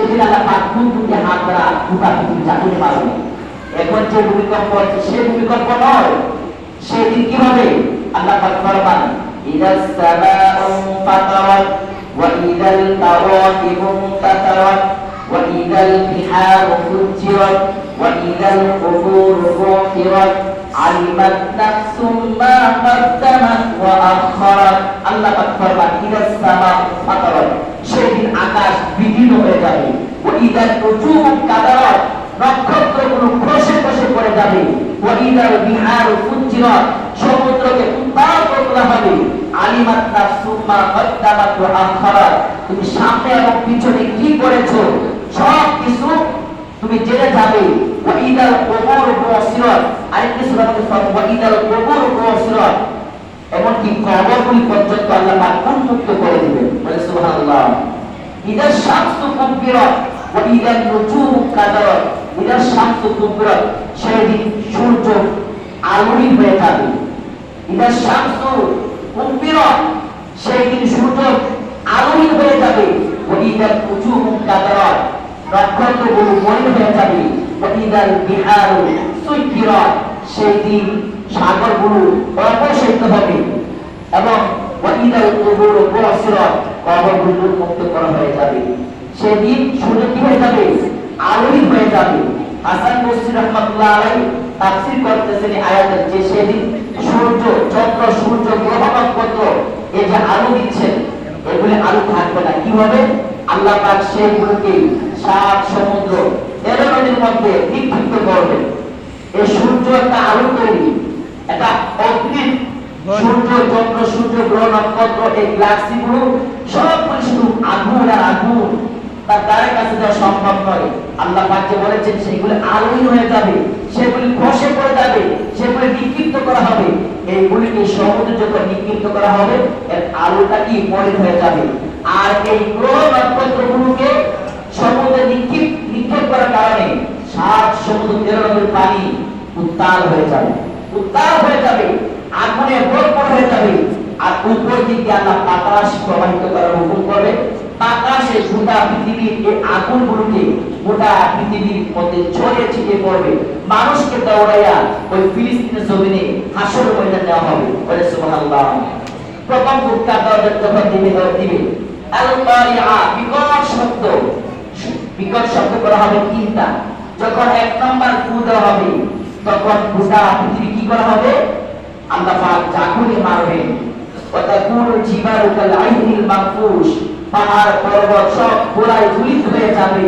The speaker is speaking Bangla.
সেদিন আল্লাহ পাক দুটি হাত দ্বারা গোটা পৃথিবী জাগুনে মারবে। এখন যে ভূমিকম্প হচ্ছে সে ভূমিকম্প নয়, সেদিন কি হবে? আল্লাহ পাক ফরমান ইদাস সামাউ ফাতারাত ওয়া ইদাল কাওয়াকিবু তাতারাত ওয়া ইদাল বিহারু ফুজ্জিরাত ওয়া ইদাল কুবুরু বুথিরাত আলিমাত নাফসুম মা কদ্দামাত ওয়া আখারাত। আল্লাহ পাক ফরমান ইদাস সামাউ ফাতারাত, সেদিন আকাশ বিদীর্ণ হয়ে যাবে। ওয়া ইদাল নুজুমু কাদারাত, নক্ষত্রগুলো খসে খসে পড়ে যাবে। ওয়া ইদাল বিহারু ফুজ্জিরাত, সমুদ্রকে উত্তাল করে তোলা হবে। আলিমাত নাফসুম মা কদ্দামাত ওয়া আখারাত, তুমি সামনে এবং পিছনে কি করেছো সব কিছু তুমি জেনে যাবে। ওয়া ইদাল কুবুরু বুসিরাত, আরেকটি সূরাতে ওয়া ইদাল কুবুরু বুসিরাত, এমনকি কবরগুলি পর্যন্ত আল্লাহ পাক উন্মুক্ত করে দিবেন। বলে সুবহানাল্লাহ। ইদাশ শামসু কুবিরাত ওয়া ইদান নুজুমু কাদারাত, ইদাশ শামসু কুবিরাত, সেদিন সূর্য আলোহীন হয়ে যাবে। ইদাশ শামসু কুবিরাত, সেদিন সূর্য আলোহীন হয়ে যাবে। ওয়া ইদান নুজুমু কাদারাত, নক্ষত্রগুলো মলিন হয়ে যাবে। ওয়া ইদাল বিহারু সুজ্জিরাত, সেদিন সাগরগুলো অপসারিত হবে। এবং ওয়া ইদাল কুবুরু বুসিরাত, কবরগুলো মুক্ত করা হয়ে যাবে। সেদিন সূর্য কি হয়ে যাবে? আলোহীন হয়ে যাবে। হাসান বসরি রাহমাতুল্লাহ আলাইহি তাফসীর করতেছেন এই আয়াতের, যে সেদিন সূর্য, চন্দ্র, সূর্য, গ্রহ নক্ষত্র এই যে আলো দিচ্ছেন, এগুলি আলো থাকবে না। কি হবে? আল্লাহ পাক সেগুলোকে সাত সমুদ্র তেরো নদীর মধ্যে নিক্ষিপ্ত করবেন। এই সূর্য একটা আলো তৈরি, এটা অগ্নির সূর্য, চন্দ্র, সূর্য, গ্রহ নক্ষত্র, এই গ্যালাক্সিগুলো সবগুলো শুধু আগুন আর আগুন, তার দ্বারের কাছে যাওয়া সম্ভব নয়। আল্লাহ পাক যে বলেছেন সেগুলো আলোহীন হয়ে যাবে, সেগুলি খসে পড়ে যাবে, সেগুলি নিক্ষিপ্ত করা হবে। এইগুলিকে সমুদ্রে যখন নিক্ষিপ্ত করা হবে, এর আলোটা কি মলিন হয়ে যাবে। আর এই গ্রহ নক্ষত্রগুলোকে সমুদ্রে নিক্ষেপ করার কারণে সাত সমুদ্র তেরো নদীর পানি উত্তাল হয়ে যাবে, উত্তাল হয়ে যাবে, আগুনে ভরপুর হয়ে যাবে। আর উপর দিকে আল্লাহ বাতাস প্রবাহিত করার হুকুম করবে। বাতাসে গোটা পৃথিবীর এই আগুনগুলোকে গোটা পৃথিবীর মধ্যে ছড়িয়ে ছিটিয়ে পড়বে। মানুষকে দৌড়াইয়া ওই ফিলিস্তিনের জমিনে হাসর ময়দানে নেওয়া হবে। বলে সুবহানাল্লাহ। প্রথম ফুৎকার যখন দিবে আল কারিআ, বিকট শব্দ, বিকট শব্দ করা হবে তিনটা। যখন এক নম্বর ফু দেওয়া হবে, তখন গোটা পৃথিবী কি করা হবে? আল্লাহ পাক জাগুনে মারবেন। ওয়া তাকুনু জিবালু কাল আইনিল মানফুশ, পাহাড় পর্বত সব গোলায় ধূলিত হয়ে যাবে।